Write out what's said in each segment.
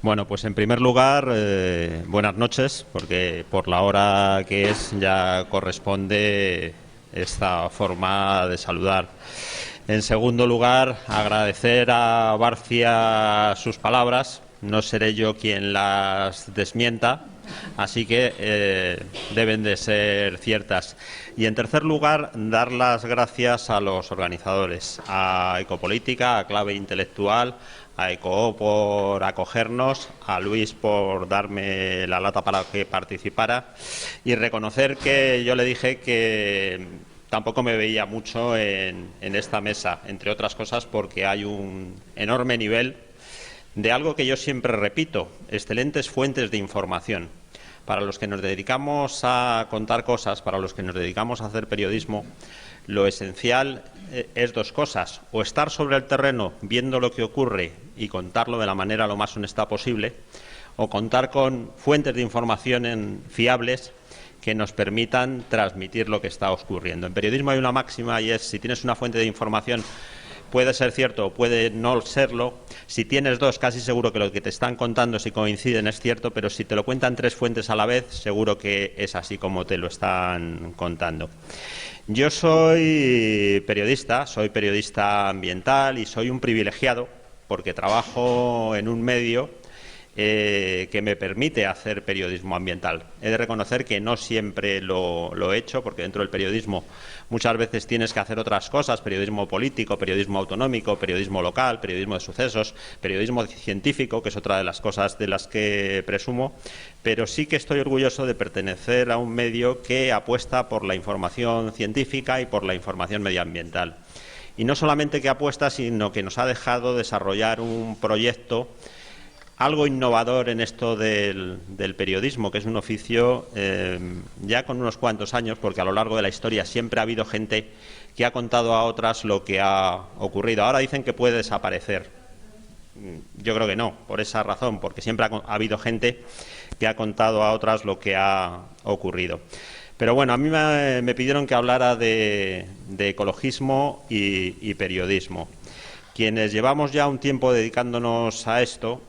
Bueno, pues en primer lugar, buenas noches, porque por la hora que es ya corresponde esta forma de saludar. En segundo lugar, agradecer a Barcia sus palabras. No seré yo quien las desmienta, así que deben de ser ciertas. Y en tercer lugar, dar las gracias a los organizadores, a Ecopolítica, a Clave Intelectual, a ECOO por acogernos, a Luis por darme la lata para que participara y reconocer que yo le dije que tampoco me veía mucho en esta mesa, entre otras cosas porque hay un enorme nivel de algo que yo siempre repito, excelentes fuentes de información. Para los que nos dedicamos a contar cosas, para los que nos dedicamos a hacer periodismo, lo esencial es dos cosas: o estar sobre el terreno viendo lo que ocurre y contarlo de la manera lo más honesta posible, o contar con fuentes de información fiables que nos permitan transmitir lo que está ocurriendo. En periodismo hay una máxima y es: si tienes una fuente de información, puede ser cierto o puede no serlo. Si tienes dos, casi seguro que lo que te están contando, si coinciden, es cierto, pero si te lo cuentan tres fuentes a la vez, seguro que es así como te lo están contando. Yo soy periodista ambiental y soy un privilegiado porque trabajo en un medio que me permite hacer periodismo ambiental. He de reconocer que no siempre lo he hecho, porque dentro del periodismo muchas veces tienes que hacer otras cosas: periodismo político, periodismo autonómico, periodismo local, periodismo de sucesos, periodismo científico, que es otra de las cosas de las que presumo. Pero sí que estoy orgulloso de pertenecer a un medio que apuesta por la información científica y por la información medioambiental. Y no solamente que apuesta, sino que nos ha dejado desarrollar un proyecto algo innovador en esto del periodismo, que es un oficio ya con unos cuantos años, porque a lo largo de la historia siempre ha habido gente que ha contado a otras lo que ha ocurrido. Ahora dicen que puede desaparecer. Yo creo que no, por esa razón, porque siempre ha habido gente que ha contado a otras lo que ha ocurrido. Pero bueno, a mí me pidieron que hablara de ecologismo y periodismo. Quienes llevamos ya un tiempo dedicándonos a esto,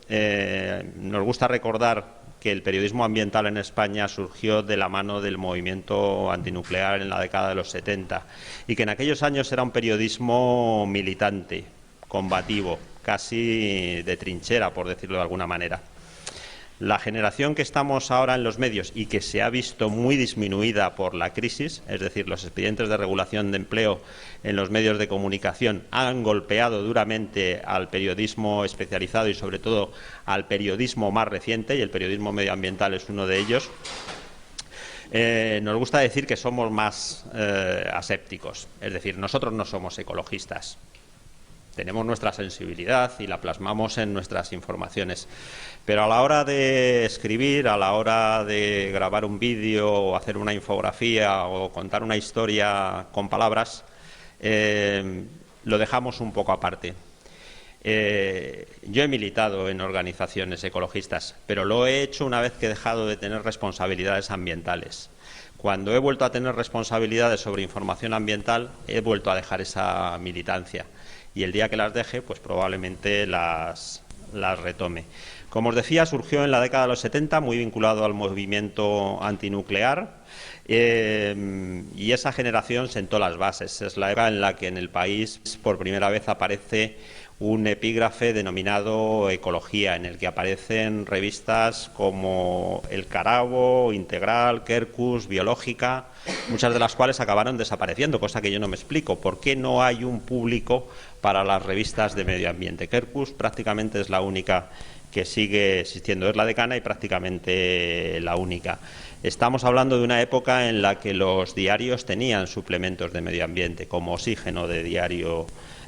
nos gusta recordar que el periodismo ambiental en España surgió de la mano del movimiento antinuclear en la década de los 70 y que en aquellos años era un periodismo militante, combativo, casi de trinchera, por decirlo de alguna manera. La generación que estamos ahora en los medios y que se ha visto muy disminuida por la crisis, es decir, los expedientes de regulación de empleo en los medios de comunicación han golpeado duramente al periodismo especializado y sobre todo al periodismo más reciente, y el periodismo medioambiental es uno de ellos. Nos gusta decir que somos más asépticos, es decir, nosotros no somos ecologistas. Tenemos nuestra sensibilidad y la plasmamos en nuestras informaciones. Pero a la hora de escribir, a la hora de grabar un vídeo o hacer una infografía o contar una historia con palabras, lo dejamos un poco aparte. Yo he militado en organizaciones ecologistas, pero lo he hecho una vez que he dejado de tener responsabilidades ambientales. Cuando he vuelto a tener responsabilidades sobre información ambiental, he vuelto a dejar esa militancia. Y el día que las deje, pues probablemente las retome. Como os decía, surgió en la década de los 70, muy vinculado al movimiento antinuclear, y esa generación sentó las bases. Es la época en la que en el país por primera vez aparece un epígrafe denominado Ecología, en el que aparecen revistas como El Carabo, Integral, Quercus, Biológica, muchas de las cuales acabaron desapareciendo, cosa que yo no me explico. ¿Por qué no hay un público para las revistas de medio ambiente? Quercus prácticamente es la única que sigue existiendo, es la decana y prácticamente la única. Estamos hablando de una época en la que los diarios tenían suplementos de medio ambiente, como Oxígeno de Diario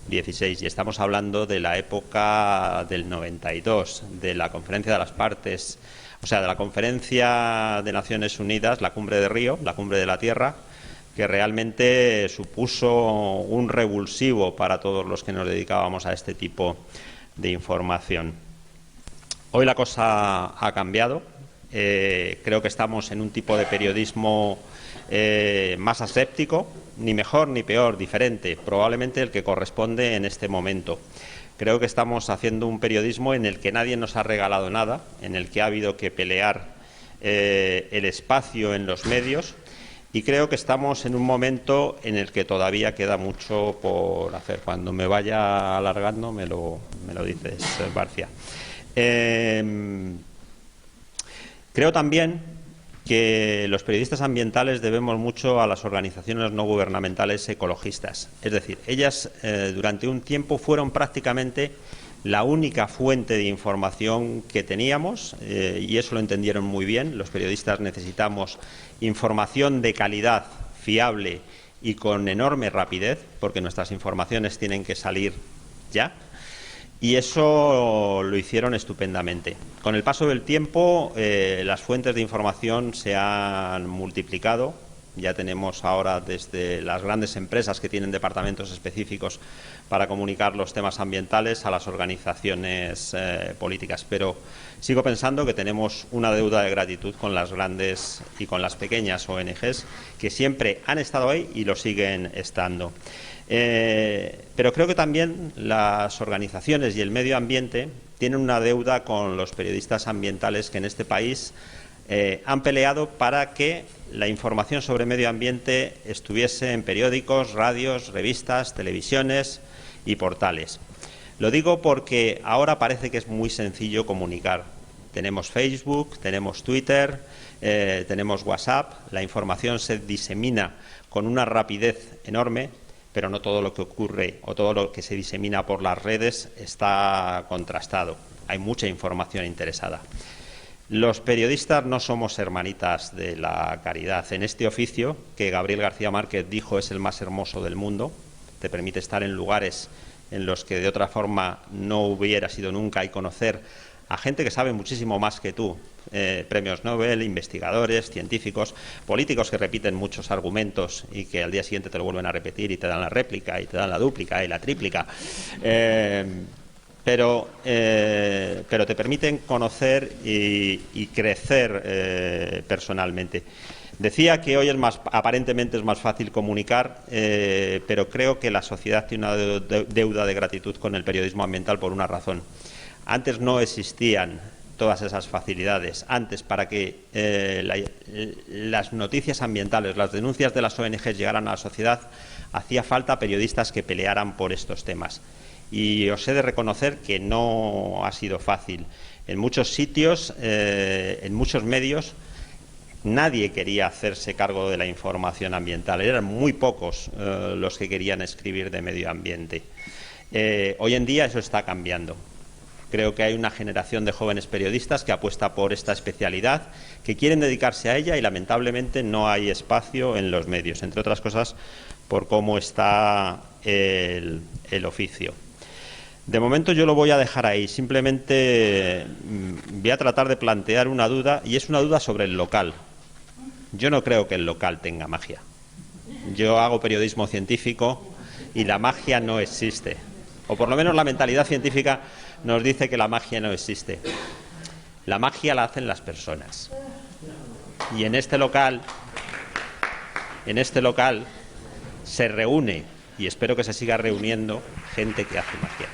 16, y estamos hablando de la época del 92, de la Conferencia de las Partes, o sea, de la Conferencia de Naciones Unidas, la Cumbre de Río, la Cumbre de la Tierra, que realmente supuso un revulsivo para todos los que nos dedicábamos a este tipo de información. Hoy la cosa ha cambiado. Creo que estamos en un tipo de periodismo más aséptico, ni mejor ni peor, diferente, probablemente el que corresponde en este momento. Creo que estamos haciendo un periodismo en el que nadie nos ha regalado nada, en el que ha habido que pelear el espacio en los medios, y creo que estamos en un momento en el que todavía queda mucho por hacer. Cuando me vaya alargando me lo dices, Barcia. Creo también que los periodistas ambientales debemos mucho a las organizaciones no gubernamentales ecologistas. Es decir, ellas durante un tiempo fueron prácticamente la única fuente de información que teníamos, y eso lo entendieron muy bien. Los periodistas necesitamos información de calidad, fiable y con enorme rapidez, porque nuestras informaciones tienen que salir ya. Y eso lo hicieron estupendamente. Con el paso del tiempo, las fuentes de información se han multiplicado. Ya tenemos ahora desde las grandes empresas que tienen departamentos específicos para comunicar los temas ambientales a las organizaciones políticas. Pero sigo pensando que tenemos una deuda de gratitud con las grandes y con las pequeñas ONGs, que siempre han estado ahí y lo siguen estando. Pero creo que también las organizaciones y el medio ambiente tienen una deuda con los periodistas ambientales que en este país han peleado para que la información sobre medio ambiente estuviese en periódicos, radios, revistas, televisiones y portales. Lo digo porque ahora parece que es muy sencillo comunicar. Tenemos Facebook, tenemos Twitter, tenemos WhatsApp, la información se disemina con una rapidez enorme, pero no todo lo que ocurre o todo lo que se disemina por las redes está contrastado. Hay mucha información interesada. Los periodistas no somos hermanitas de la caridad. En este oficio, que Gabriel García Márquez dijo es el más hermoso del mundo, te permite estar en lugares en los que de otra forma no hubieras ido nunca y conocer a gente que sabe muchísimo más que tú, premios Nobel, investigadores, científicos, políticos que repiten muchos argumentos y que al día siguiente te lo vuelven a repetir y te dan la réplica y te dan la dúplica y la tríplica. Pero te permiten conocer y crecer personalmente. Decía que hoy aparentemente es más fácil comunicar, pero creo que la sociedad tiene una deuda de gratitud con el periodismo ambiental por una razón. Antes no existían todas esas facilidades. Antes, para que las noticias ambientales, las denuncias de las ONGs llegaran a la sociedad, hacía falta periodistas que pelearan por estos temas. Y os he de reconocer que no ha sido fácil. En muchos sitios, en muchos medios, nadie quería hacerse cargo de la información ambiental. Eran muy pocos los que querían escribir de medio ambiente. Hoy en día eso está cambiando. Creo que hay una generación de jóvenes periodistas que apuesta por esta especialidad, que quieren dedicarse a ella y lamentablemente no hay espacio en los medios, entre otras cosas por cómo está el oficio. De momento yo lo voy a dejar ahí, simplemente voy a tratar de plantear una duda, y es una duda sobre el local. Yo no creo que el local tenga magia. Yo hago periodismo científico y la magia no existe. O por lo menos la mentalidad científica nos dice que la magia no existe. La magia la hacen las personas. Y en este local se reúne, y espero que se siga reuniendo, gente que hace magia.